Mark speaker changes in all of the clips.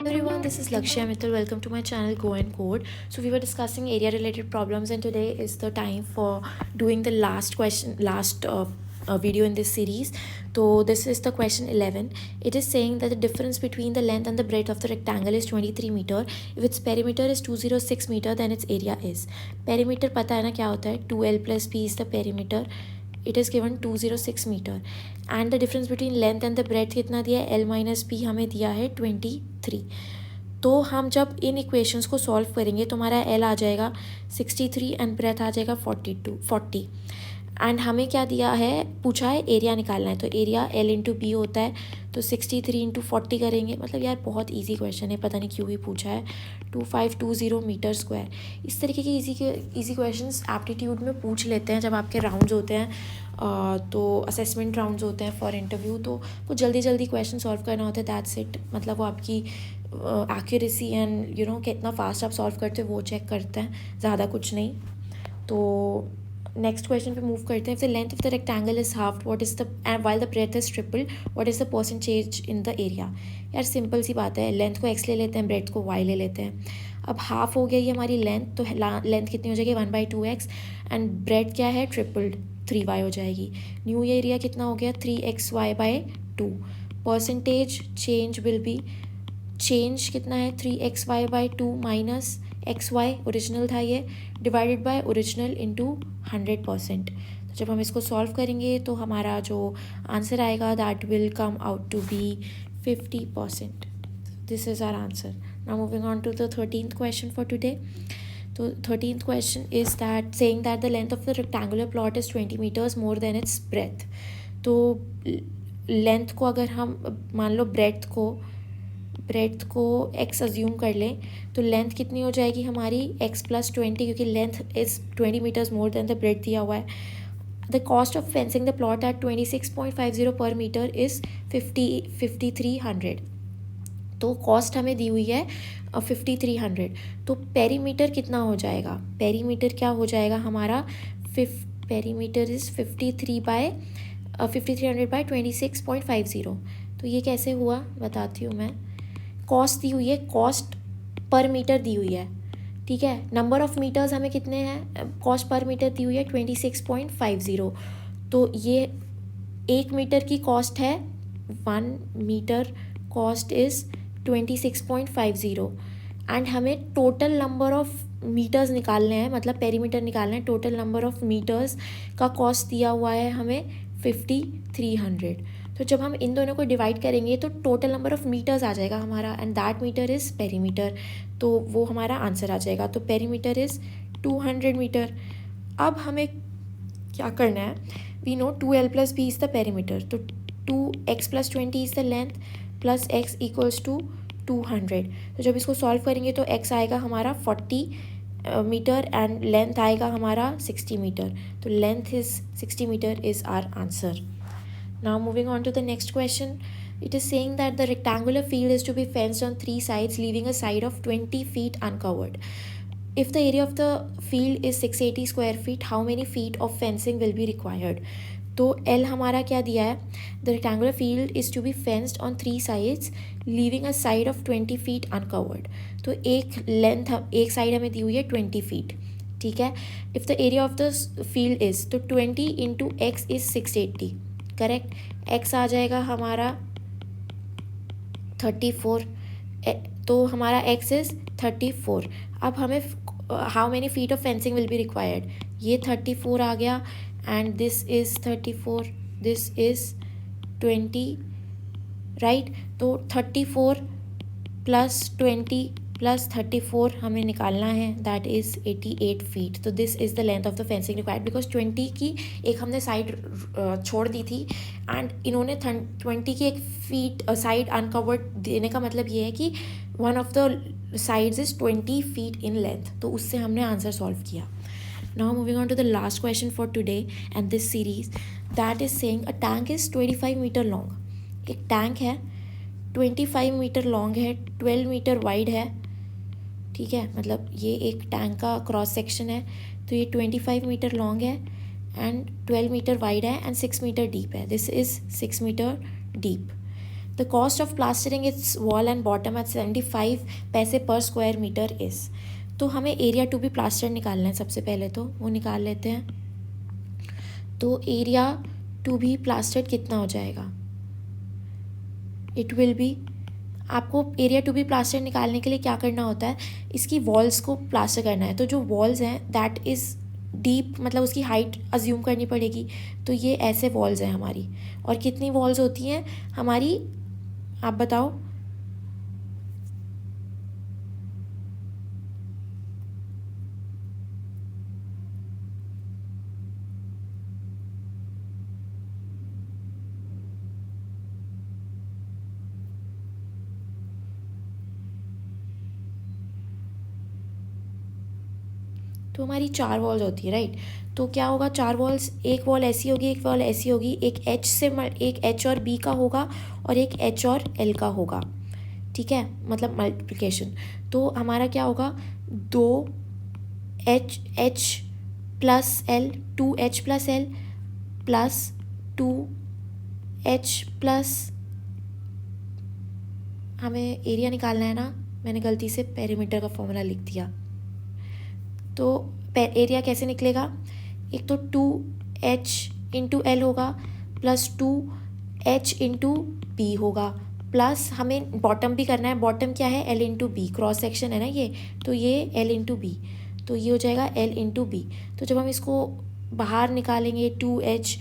Speaker 1: Everyone, this is Lakshya Mittal. Welcome to my channel Go and Code. So we were discussing area related problems and today is the time for doing the last video in this series. So this is the question 11. It is saying that the difference between the length and the breadth of the rectangle is 23 meter. If its perimeter is 206 meter, then its area is. Perimeter पता है ना क्या होता है? 2l plus p is the perimeter. It is given 206 meter and the difference between length and the breadth कितना दिया है? l minus p हमें दिया है 23. तो हम जब इन इक्वेशंस को सॉल्व करेंगे तो हमारा l आ जाएगा 63 एंड ब्रेथ आ जाएगा 40 एंड हमें क्या दिया है, पूछा है एरिया निकालना है. तो एरिया l इंटू बी होता है, तो 63 इंटू 40 करेंगे. मतलब यार बहुत इजी क्वेश्चन है, पता नहीं क्यों भी पूछा है. 2520 मीटर स्क्वायर. इस तरीके के इजी क्वेश्चंस एप्टीट्यूड में पूछ लेते हैं जब आपके राउंड्स होते हैं, तो असेसमेंट राउंड्स होते हैं फॉर इंटरव्यू. तो वो जल्दी क्वेश्चन सॉल्व करना होता है, दैट्स इट. मतलब वो आपकी एक्यूरेसी एंड कितना फास्ट आप सॉल्व करते हो वो चेक करते हैं, ज़्यादा कुछ नहीं. तो नेक्स्ट क्वेश्चन पे मूव करते हैं. If the length of the rectangle is half, what is the and while the breadth is triple, what is the percentage in the area. यार सिंपल सी बात है, लेंथ को x ले लेते हैं, ब्रेथ को y ले लेते हैं. अब हाफ हो गया ये हमारी लेंथ, तो लेंथ कितनी हो जाएगी 1/2x एंड ब्रेथ क्या है ट्रिपल्ड 3y हो जाएगी. न्यू एरिया कितना हो गया 3xy/2. Percentage change will be, change कितना है 3xy/2 माइनस xy ओरिजिनल था ये, डिवाइडेड बाय ओरिजिनल इंटू 100%. तो जब हम इसको सॉल्व करेंगे तो हमारा जो आंसर आएगा that will come out to be 50%. This is our answer. Now moving on to the 13th question for today. तो 13th question is that saying that the length of the rectangular plot is 20 meters more than its breadth. तो length को अगर हम मान लो breadth को x assume कर लें, तो लेंथ कितनी हो जाएगी हमारी x + 20, क्योंकि length is 20 meters more than the breadth दिया हुआ है. The cost of fencing the plot at 26.50 per metre is 5300. तो कॉस्ट हमें दी हुई है 5300. तो पेरीमीटर कितना हो जाएगा, पेरीमीटर क्या हो जाएगा हमारा, पेरीमीटर इज़ 5300/26.50. तो ये कैसे हुआ बताती हूँ मैं. कॉस्ट दी हुई है, कॉस्ट पर मीटर दी हुई है, ठीक है. नंबर ऑफ़ मीटर्स हमें कितने हैं, कॉस्ट पर मीटर दी हुई है 26.50. तो ये 1 मीटर की कॉस्ट है, 1 मीटर कॉस्ट इज़ 26.50 एंड हमें टोटल नंबर ऑफ़ मीटर्स निकालने हैं, मतलब पेरीमीटर निकालना है. टोटल नंबर ऑफ़ मीटर्स का कॉस्ट दिया हुआ है हमें 5300. तो जब हम इन दोनों को डिवाइड करेंगे तो टोटल नंबर ऑफ़ मीटर्स आ जाएगा हमारा and that metre is perimeter. तो वो हमारा आंसर आ जाएगा. तो पेरीमीटर इज़ 200 मीटर. अब हमें क्या करना है, we know 2l + b is the perimeter. तो 2x + 20 is the length plus x = 200. तो जब इसको सॉल्व करेंगे तो x आएगा हमारा 40 मीटर एंड लेंथ आएगा हमारा 60 मीटर. तो length is 60 metre is our answer. Now moving on to the next question. It is saying that the rectangular field is to be fenced on 3 sides, leaving a side of 20 feet uncovered. If the area of the field is 680 square feet, how many feet of fencing will be required? तो L हमारा क्या दिया है, the rectangular field is to be fenced on 3 sides, leaving a side of 20 feet uncovered. तो एक side हमें दी हुई है 20 feet, ठीक है. If the area of the field is, तो 20 into x is 680, correct. x आ जाएगा हमारा 34, तो हमारा x इज़ 34. अब हमें how many feet of fencing will be required, ये 34 आ गया and this is 34, this is 20, right. तो 34 + 20 + 34 हमें निकालना है, दैट इज़ 88 फीट. तो this is the length of the fencing required, because 20 की एक हमने साइड छोड़ दी थी एंड इन्होंने 20 की एक फीट साइड अनकवर्ड देने का मतलब ये है कि one of the sides is 20 feet in length. तो उससे हमने आंसर सॉल्व किया. Now moving on to the last question for today and this series, that is saying a tank is 25 metre long. एक टैंक है 25 metre long है, 12 metre wide है, ठीक है. मतलब ये एक टैंक का क्रॉस सेक्शन है. तो ये 25 मीटर लॉन्ग है एंड 12 मीटर वाइड है एंड 6 मीटर डीप है. This is 6 metre deep. The cost of plastering its wall and bottom at 75 paise पर स्क्वायर मीटर इज़। तो हमें एरिया टू बी प्लास्टर निकालना है सबसे पहले, तो वो निकाल लेते हैं। तो एरिया टू बी प्लास्टर्ड कितना हो जाएगा, इट विल बी, आपको एरिया टू बी प्लास्टर निकालने के लिए क्या करना होता है, इसकी वॉल्स को प्लास्टर करना है। तो जो वॉल्स हैं दैट इज़ डीप, मतलब उसकी हाइट अज्यूम करनी पड़ेगी। तो ये ऐसे वॉल्स हैं हमारी, और कितनी वॉल्स होती हैं हमारी, आप बताओ। तो हमारी 4 वॉल्स होती है, राइट। तो क्या होगा, 4 वॉल्स, एक वॉल ऐसी होगी, एक वॉल ऐसी होगी, एक एक एच और बी का होगा और एक एच और एल का होगा, ठीक है, मतलब मल्टीप्लिकेशन। तो हमारा क्या होगा, 2H plus L, 2H plus L plus 2H plus, हमें एरिया निकालना है ना, मैंने गलती से पेरीमीटर का फॉर्मूला लिख दिया। तो एरिया कैसे निकलेगा, एक तो 2H इंटू एल होगा प्लस 2H इंटू बी होगा, प्लस हमें बॉटम भी करना है। बॉटम क्या है, L into B, cross section है ना ये, तो ये एल इंटू बी, तो ये हो जाएगा एल इंटू बी। तो जब हम इसको बाहर निकालेंगे 2H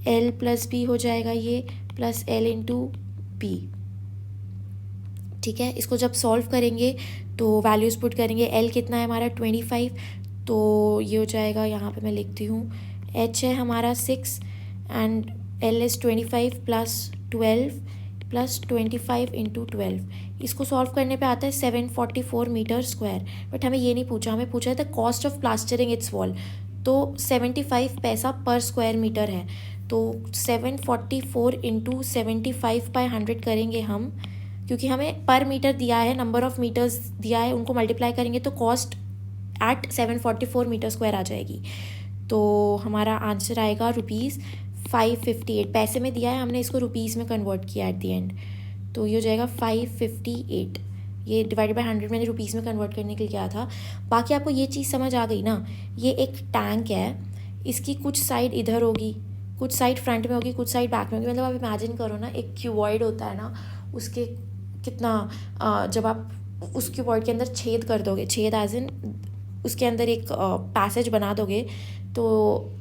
Speaker 1: एल प्लस बी हो जाएगा ये, प्लस एल इंटू बी, ठीक है। इसको जब सॉल्व करेंगे तो वैल्यूज़ पुट करेंगे, एल कितना है हमारा 25, तो ये हो जाएगा, यहाँ पे मैं लिखती हूँ, एच है हमारा 6 and L is 25 plus 12 plus 25 into 12। इसको सॉल्व करने पे आता है 744 मीटर स्क्वायर। बट हमें ये नहीं पूछा, हमें पूछा है the cost of plastering its wall. तो 75 पैसा पर स्क्वायर मीटर है, तो 744 इंटू 75/100 करेंगे हम, क्योंकि हमें पर मीटर दिया है, नंबर ऑफ़ मीटर्स दिया है, उनको मल्टीप्लाई करेंगे तो कॉस्ट एट 744 मीटर स्क्वायर आ जाएगी। तो हमारा आंसर आएगा ₹558, पैसे में दिया है, हमने इसको रुपीज़ में कन्वर्ट किया एट दी एंड, तो ये हो जाएगा 558। ये डिवाइडेड बाय 100 मैंने रुपीज़ में कन्वर्ट करने के लिए किया था। बाकी आपको ये चीज़ समझ आ गई ना, ये एक टैंक है, इसकी कुछ साइड इधर होगी, कुछ साइड फ्रंट में होगी, कुछ साइड बैक में होगी। मतलब आप इमेजिन करो ना, एक क्यूबॉइड होता है ना, उसके कितना जब आप उस क्यूबॉइड के अंदर छेद कर दोगे, छेद एज इन उसके अंदर एक पैसेज बना दोगे, तो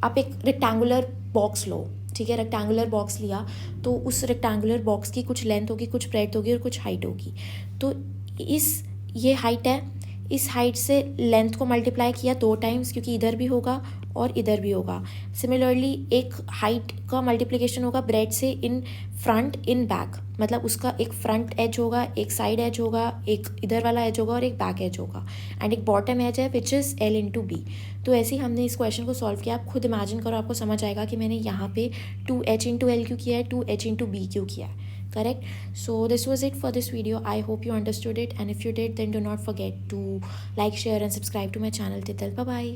Speaker 1: आप एक रेक्टेंगुलर बॉक्स लो, ठीक है, रेक्टेंगुलर बॉक्स लिया, तो उस रेक्टेंगुलर बॉक्स की कुछ लेंथ होगी, कुछ ब्रेड्थ होगी और कुछ हाइट होगी। तो ये हाइट है, इस हाइट से लेंथ को मल्टीप्लाई किया 2 टाइम्स, क्योंकि इधर भी होगा और इधर भी होगा। सिमिलरली एक हाइट का मल्टीप्लिकेशन होगा ब्रेड से इन फ्रंट इन बैक, मतलब उसका एक फ्रंट एज होगा, एक साइड एज होगा, एक इधर वाला एज होगा और एक बैक एज होगा, एंड एक बॉटम एज है which is L into B. तो ऐसे ही हमने इस क्वेश्चन को सॉल्व किया। आप खुद इमेजिन करो, आपको समझ आएगा कि मैंने यहाँ पे 2H इंटू एल क्यों किया है, 2H इंटू बी क्यों किया है, correct. So this was it for this video. I hope you understood it, and if you did, then do not forget to like, share and subscribe to my channel. Till bye bye.